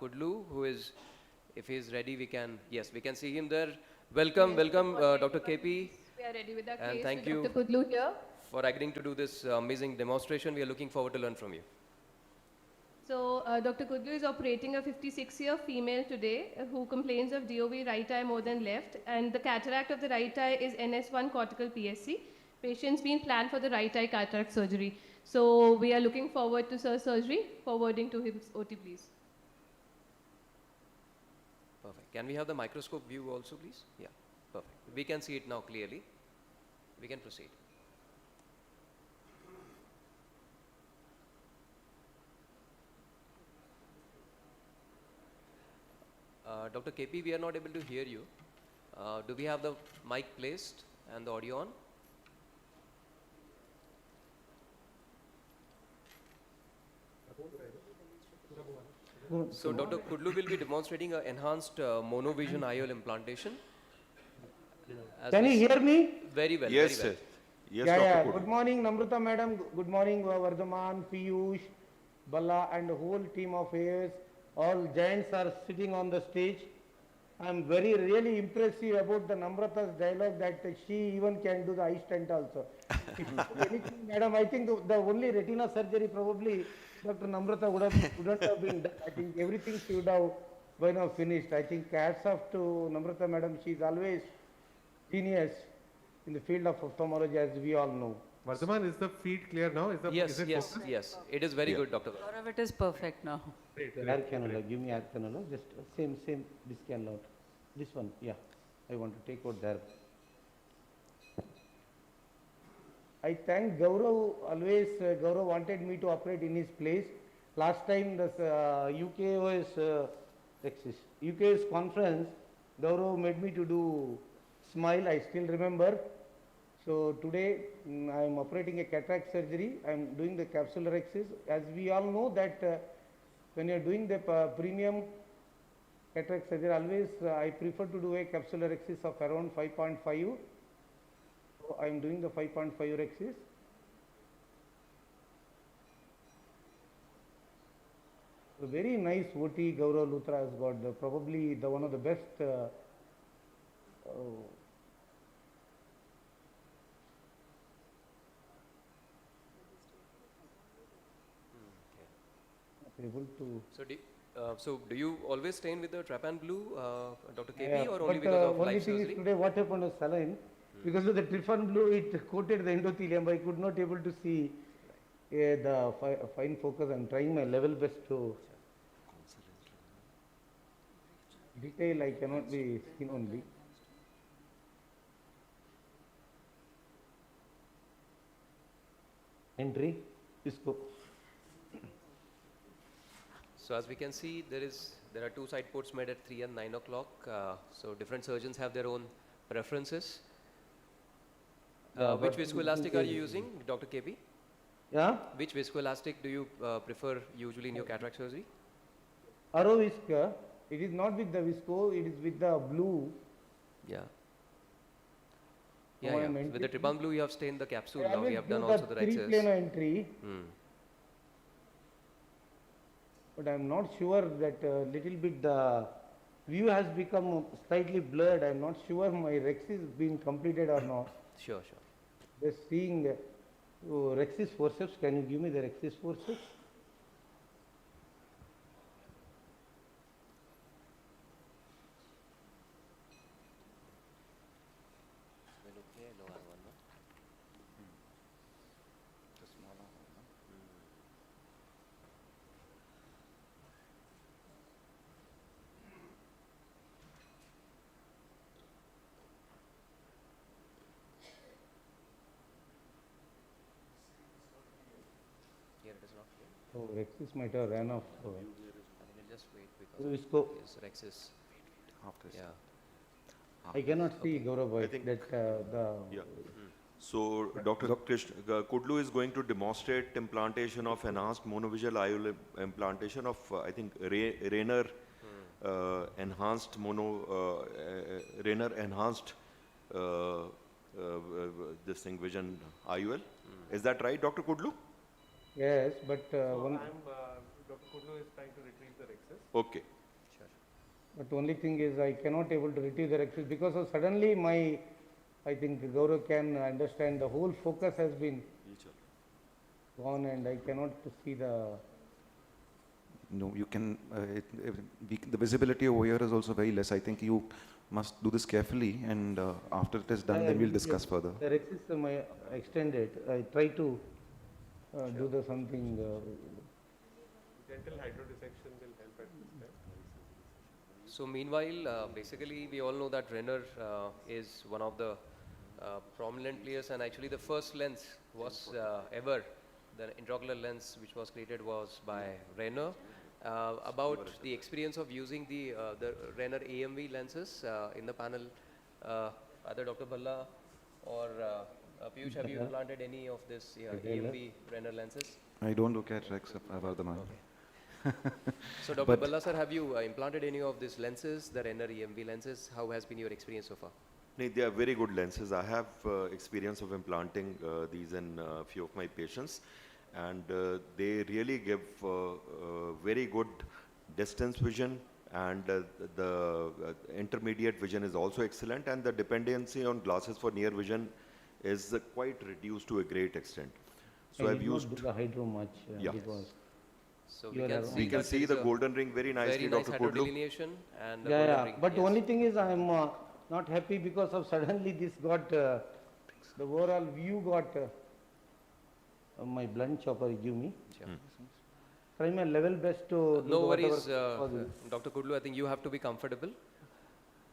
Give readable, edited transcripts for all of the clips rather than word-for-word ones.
Kudlu, who is, if he is ready, we can, yes, we can see him there. Welcome, Yes, welcome, good morning, Dr. everyone. KP, We are ready with our and case thank with you Dr. Kudlu here. for agreeing to do this amazing demonstration. We are looking forward to learn from you. So, Dr. Kudlu is operating a 56-year female today who complains of DOV right eye more than left, and the cataract of the right eye is NS1 cortical PSC. Patient's been planned for the right eye cataract surgery. So, we are looking forward to sir's surgery. Forwarding to his OT, please. Perfect. Can we have the microscope view also, please? Yeah, perfect. We can see it now clearly. We can proceed. Dr. KP, we are not able to hear you. Do we have the mic placed and the audio on? So Dr. Kudlu will be demonstrating an enhanced Monovision IOL implantation. Can you hear me? Very well. Yes, very well. sir. Yes, Yeah, Dr. yeah. Kudlu. Good morning, Namrata madam. Good morning, Vardhaman, Piyush, Balla, and the whole team of AIOS. All giants are sitting on the stage. I'm really impressive about the Namrata's dialogue that she even can do the eye stent also. Anything, madam, I think the only retina surgery probably Dr. Namrata wouldn't have been done. I think everything she would have by now finished. I think hats off to Namrata madam. She's always genius in the field of ophthalmology, as we all know. Vardhaman, is the feed clear now? Yes, is it yes, focused? yes. It is very good, Doctor. All of it is perfect now. Air cannula, give me air cannula, just same, this cannula. This one, yeah, I want to take out there. I thank Gaurav, always Gaurav wanted me to operate in his place. Last time the UK's conference, Gaurav made me to do smile, I still remember. So today I am operating a cataract surgery. I am doing the capsulorhexis. As we all know that when you are doing the premium cataract surgery, always I prefer to do a capsulorhexis of around 5.5. So I am doing the 5.5 rhexis. A very nice OT Gaurav Luthra has got, probably the one of the best. Able to. So do you always stain with the Trapan blue, Dr. KP, Yeah, or only but because of only life thing surgery? is today what happened was saline. Because of the Trypan blue, it coated the endothelium. I could not able to see the fine focus. I am trying my level best to detail. I cannot be seen only. Entry, इसको. So as we can see, there are two side ports made at 3 and 9 o'clock. So different surgeons have their own preferences. Which viscoelastic are you using, Dr. KP? Yeah. Which viscoelastic do you prefer usually in your cataract surgery? Arovisca. It is not with the visco. It is with the blue. Yeah. Yeah, yeah. With the Tripan blue, you have stained the capsule. Now we have done also the three rhexis. plano entry. But I am not sure that little bit the view has become slightly blurred. I am not sure my rhexis is being completed or not. Sure, sure. Just seeing rhexis forceps. Can you give me the rhexis forceps? Here it is not clear. Oh, rhexis might have ran off. I think we'll just wait because Visco. his rhexis. Yeah. I cannot see Gaurav I bhai, think- that Yeah. So, Dr. Krishna, Kudlu is going to demonstrate implantation of enhanced monovisual IOL implantation of, I think, Rayner enhanced Rayner enhanced this thing vision IOL. Is that right, Dr. Kudlu? Yes, but So one. Dr. Kudlu is trying to retrieve the Rex. Okay. But only thing is I cannot able to retrieve the rexis because of suddenly my, I think Gaurav can understand the whole focus has been gone and I cannot see the. No, you can, the visibility over here is also very less. I think you must do this carefully, and after it is done, then we'll discuss further. The rexis I extended. I try to do the something. Gentle hydrodissection will help at this time. So meanwhile, basically we all know that Renner is one of the prominent players, and actually the first lens was ever, the intraocular lens which was created was by Renner. About the experience of using the Renner AMV lenses in the panel, either Dr. Balla or Piyush, have you implanted any of this AMV Renner lenses? I don't look at Rex Vardhaman. So Dr. Balla sir, have you implanted any of these lenses, the Renner EMV lenses? How has been your experience so far? They are very good lenses. I have experience of implanting these in a few of my patients, and they really give very good distance vision, and the intermediate vision is also excellent, and the dependency on glasses for near vision is quite reduced to a great extent. So I I've did not used. do the hydro much Yeah. because. So You we are can right. see, We can that see there the is a golden ring very nicely, very nice Dr. Kudlu. hydrodelineation and a Yeah, golden yeah. ring. But Yes. only thing is I am not happy because of suddenly this got the overall view got my blunt chopper give me. Sure. Try my level best to do No whatever worries, possible. Dr. Kudlu, I think you have to be comfortable.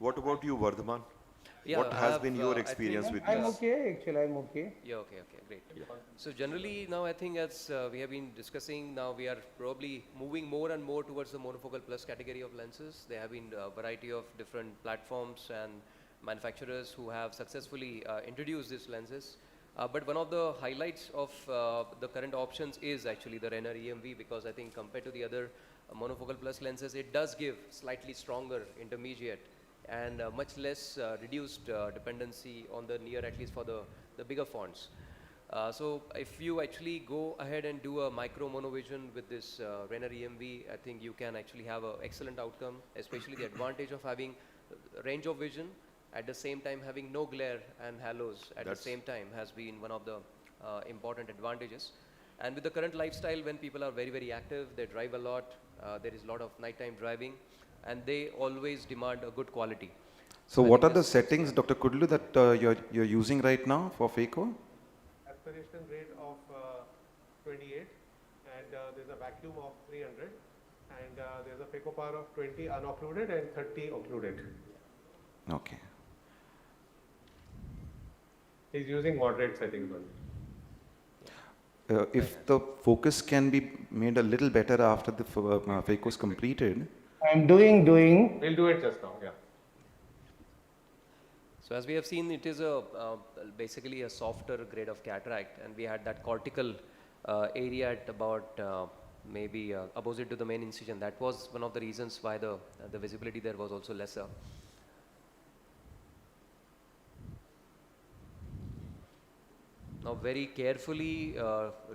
What about you, Vardhaman? Yeah, What I has have, been your I think- experience with I'm this? okay, actually I'm okay. Yeah, okay, great. So generally now I think as we have been discussing, now we are probably moving more and more towards the monofocal plus category of lenses. There have been a variety of different platforms and manufacturers who have successfully introduced these lenses. But one of the highlights of the current options is actually the Renner EMV, because I think compared to the other monofocal plus lenses, it does give slightly stronger intermediate and much less reduced dependency on the near, at least for the bigger fonts. So if you actually go ahead and do a micro monovision with this Renner EMV, I think you can actually have an excellent outcome, especially the advantage of having range of vision, at the same time having no glare and halos at the same time has been one of the important advantages. And with the current lifestyle, when people are very, very active, they drive a lot, there is a lot of nighttime driving, and they always demand a good quality. So I what think are the this- settings, Dr. Kudlu, that you're using right now for phaco? Aspiration rate of 28, and there's a vacuum of 300, and there's a phaco power of 20 unoccluded and 30 occluded. Okay. He's using moderate settings only. If the focus can be made a little better after the phaco is completed, I'm doing. We'll do it just now, yeah. So as we have seen, it is a basically a softer grade of cataract, and we had that cortical area at about maybe opposite to the main incision. That was one of the reasons why the visibility there was also lesser. Now very carefully,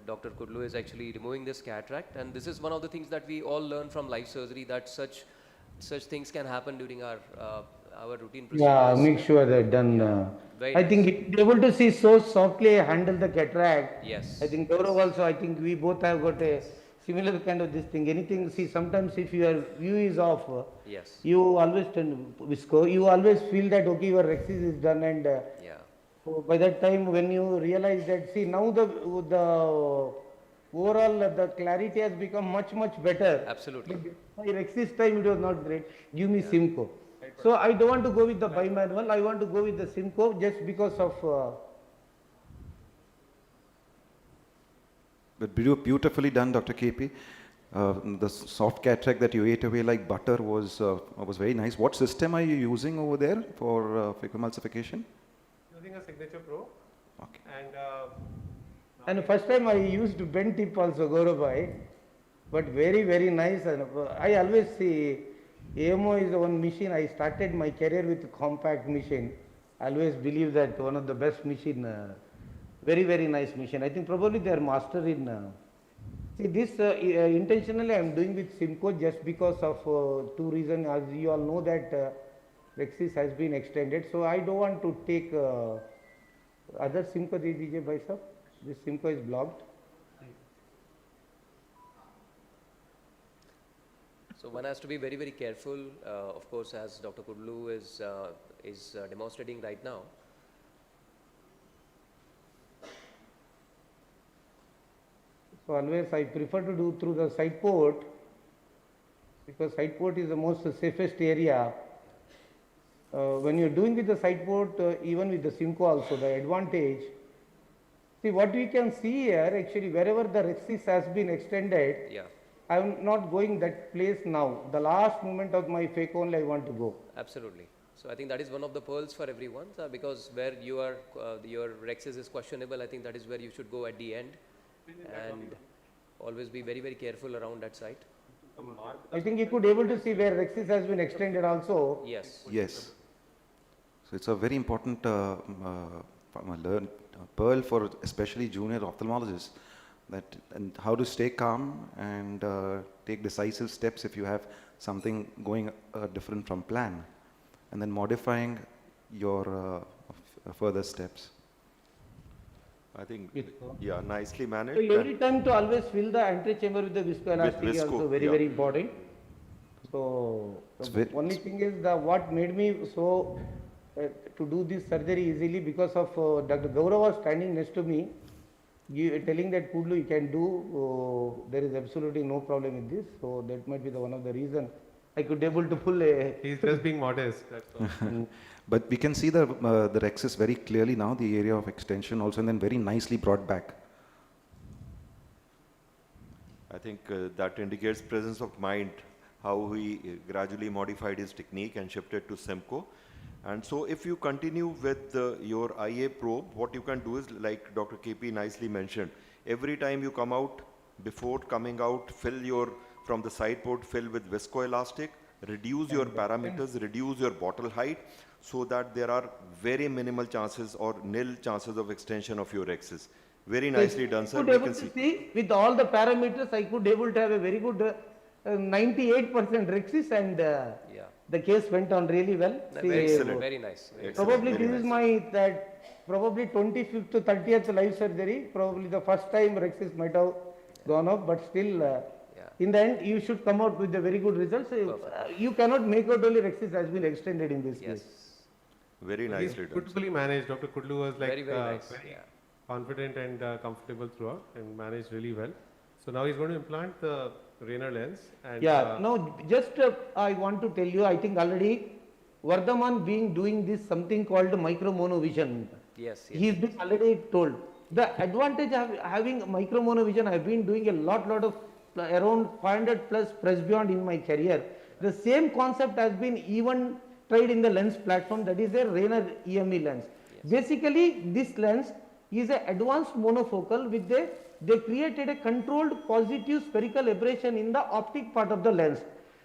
Dr. Kudlu is actually removing this cataract, and this is one of the things that we all learn from life surgery, that such things can happen during our routine procedures. Yeah, make sure that done. Very I nice. think it able to see so softly handle the cataract. Yes. I think Gaurav also, I think we both have got a similar kind of this thing. Anything, see sometimes if your view is off, Yes. you always turn visco, you always feel that okay your rexis is done, and Yeah. so by that time when you realize that, see now the overall the clarity has become much better. Absolutely. My rexis time it was not great. Give me Simco. So I don't want to go with the bimanual. I want to go with the Simco just because of. but beautifully done, Dr. KP. The soft cataract that you ate away like butter was very nice. What system are you using over there for phacoemulsification? Using a Signature Pro, Okay. And first time I used bent tip also, Gaurabai, but very nice. And I always see AMO is the one machine. I started my career with compact machine. I always believe that one of the best machine, very nice machine. I think probably they are master in See, this intentionally I am doing with Simco just because of two reasons. As you all know that Rexis has been extended, so I don't want to take other Simco दे दीजिए भाई साहब. This Simco is blocked. So one has to be very, very careful, of course, as Dr. Kudlu is demonstrating right now. So always I prefer to do through the side port because side port is the most safest area. When you are doing with the side port, even with the Simco also, the advantage. See what we can see here actually wherever the Rexis has been extended, Yeah, I am not going that place now. The last moment of my fake only I want to go. absolutely. So I think that is one of the pearls for everyone, because where you are, your Rexis is questionable, I think that is where you should go at the end and always be very, very careful around that site. I think you could able to see where Rexis has been extended also. Yes. Yes. So it's a very important pearl for especially junior ophthalmologists, that and how to stay calm and take decisive steps if you have something going different from plan, and then modifying your further steps. I think, Visco. yeah, nicely So managed. every time to always fill the antechamber with the viscoelastic is visco, also very, yeah. very important. So It's the very- only thing is the what made me so to do this surgery easily because of Dr. Gaurav was standing next to me, telling that Kudlu you can do, there is absolutely no problem with this. So that might be the one of the reason I could able to pull a. He's just being modest, that's all. But we can see the Rexis very clearly now, the area of extension also, and then very nicely brought back. I think that indicates presence of mind, how he gradually modified his technique and shifted to Simco. And so if you continue with your IA probe, what you can do is, like Dr. KP nicely mentioned, every time you come out, before coming out, from the side port, fill with viscoelastic, reduce your parameters, reduce your bottle height, so that there are very minimal chances or nil chances of extension of your Rexis. Very nicely done, sir. Could We able can to see. see with all the parameters I could able to have a very good 98% Rexis and Yeah. the case went on really well. No, See, very, Excellent. very nice. Very Excellent. Probably Very this is nice. my probably 25th to 30th live surgery. Probably the first time Rexis might have gone up, but still, Yeah. in the end, you should come out with the very good results. You cannot make out only Rexis has been extended in this Yes. case. Very He's nicely done. beautifully managed. Dr. Kudlu was like Very, very nice. very Yeah. confident and comfortable throughout and managed really well. So now he's going to implant the Rayner lens. And Yeah, now just I want to tell you, I think already Vardhaman being doing this something called micro monovision. Yes. Yes. He's been already told. The advantage of having micro monovision, I've been doing a lot of around 500 plus presbyond in my career. The same concept has been even tried in the lens platform, that is a Rayner EME lens. Basically, this lens is an advanced monofocal with they created a controlled positive spherical aberration in the optic part of the lens.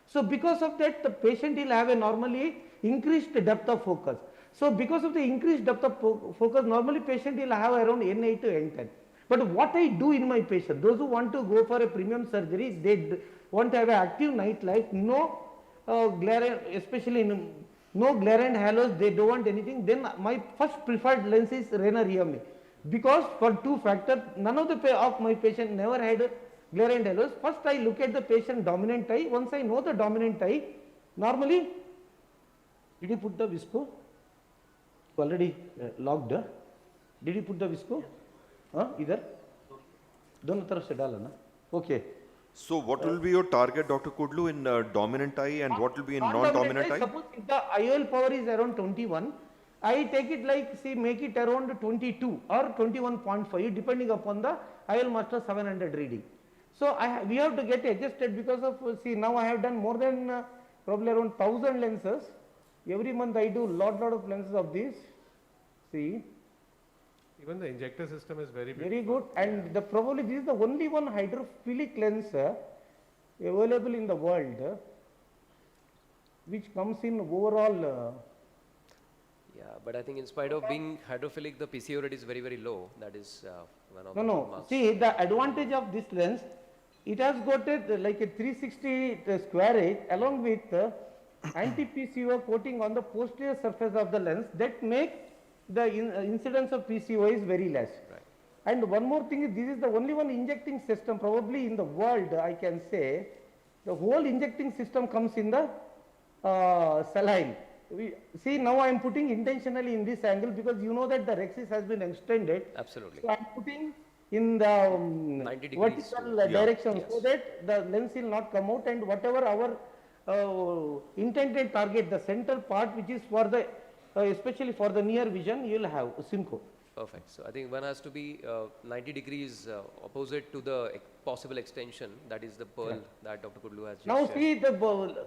So because of that, the patient will have a normally increased depth of focus. So because of the increased depth of focus, normally patient will have around N8 to N10. But what I do in my patient, those who want to go for a premium surgery, they want to have an active night light, no glare, especially in no glare and halos, they don't want anything. Then my first preferred lens is Rayner EME. Because for two factors, none of of my patient never had glare and halos. First I look at the patient dominant eye. Once I know the dominant eye, normally, did you put the visco? Already logged. Did you put the visco? Either? दोनों तरफ से डाला ना? Okay. So what will be your target, Dr. Kudlu, in dominant eye, and what will be in non-dominant eye? Suppose if the IOL power is around 21, I take it like, see, make it around 22 or 21.5 depending upon the IOL master 700 reading. So we have to get adjusted because of, see, now I have done more than probably around 1000 lenses. Every month I do lot of lenses of this. See. even the injector system is very Very good, and the probably this is the only one hydrophilic lens available in the world which comes in overall. Yeah, but I think in spite of being hydrophilic, the PCO rate is very, very low. That is one of No, the no. marks. See, the advantage of this lens, it has got a, like a 360 square edge along with anti-PCO coating on the posterior surface of the lens that makes the incidence of PCO is very less. Right. And one more thing is, this is the only one injecting system probably in the world, I can say. The whole injecting system comes in the saline. See, now I am putting intentionally in this angle because you know that the rexis has been extended. Absolutely. So I am putting in the 90 degrees vertical to- direction, Yes. so that the lens will not come out, and whatever our intended target, the central part which is for the especially for the near vision, you will have Simcoe. Perfect. So I think one has to be 90 degrees opposite to the possible extension. That is the pearl that Dr. Kudlu has just Now shared. see,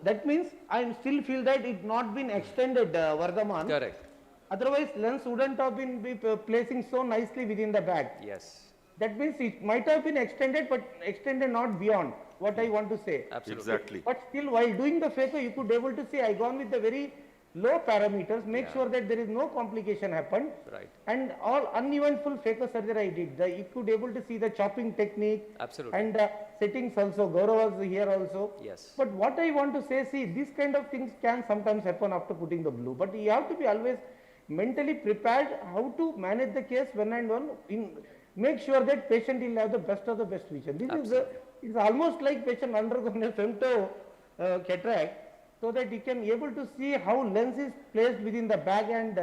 that means I still feel that it not been extended, Vardhaman. Correct. Otherwise, lens wouldn't have been placing so nicely within the bag. Yes. That means it might have been extended, but extended not beyond what I want to say. Absolutely. Exactly. But still, while doing the phaco, you could able to see I gone with the very low parameters, make Yeah. sure that there is no complication happened. Right. And all uneventful phaco surgery I did. You could able to see the chopping technique. Absolutely. And settings also. Gaurav was here also. Yes. But what I want to say, see, this kind of things can sometimes happen after putting the blue. But you have to be always mentally prepared how to manage the case one and one. Make sure that patient will have the best of the best vision. This is almost like patient undergoing a femto cataract, so that you can able to see how lens is placed within the bag, and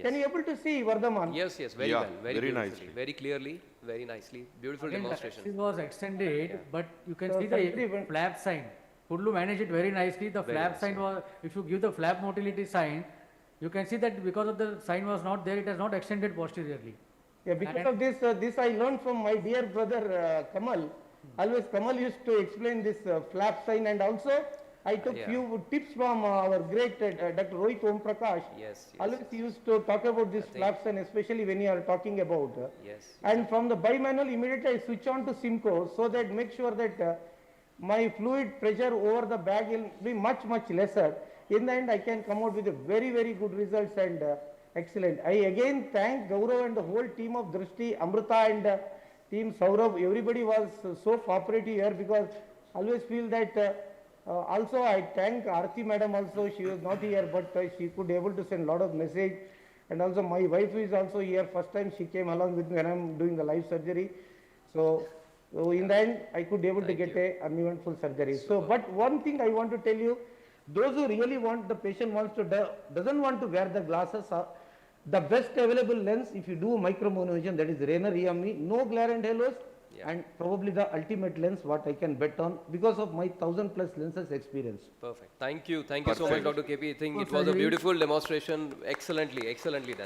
can you able to see, Vardhaman? Yes, yes, very Yeah, well, very, very beautifully, nicely. very clearly, very nicely. Beautiful Again, the demonstration. axis was extended, Yeah. but you can So see surgery the went- flap sign. Kudlu managed it very nicely. The Very flap nice, sign was, if you give the flap motility sign, you can see that because of the sign was not there, it has not extended posteriorly. Yeah, because And- of this I learned from my dear brother Kamal. Always Kamal used to explain this flap sign, and also I took Yeah. few tips from our great Dr. Rohit Om Prakash. Yes, yes, Always he used to talk about this I think- flap sign, especially when you are talking about. yes. And from the bimanual, immediately I switch on to Simcoe, so that make sure that my fluid pressure over the bag will be much lesser. In the end, I can come out with a very good results, and excellent. I again thank Gaurav and the whole team of Drishti, Amrita and team Saurabh. Everybody was so cooperative here, because always feel that also I thank Aarti madam also. She was not here, but she could able to send lot of message. And also my wife is also here. First time she came along with me when I am doing the live surgery. So in the end, I could able to Thank get you. a uneventful surgery. So, but one thing I want to tell you, those who really want, the patient wants to, doesn't want to wear the glasses, the best available lens, if you do micro monovision, that is Rayner EME, no glare and halos, Yeah. and probably the ultimate lens what I can bet on because of my 1,000+ lenses experience. Perfect. Thank you so much, Perfect. Dr. KP. I think it For was a surgery. beautiful demonstration. Excellently done.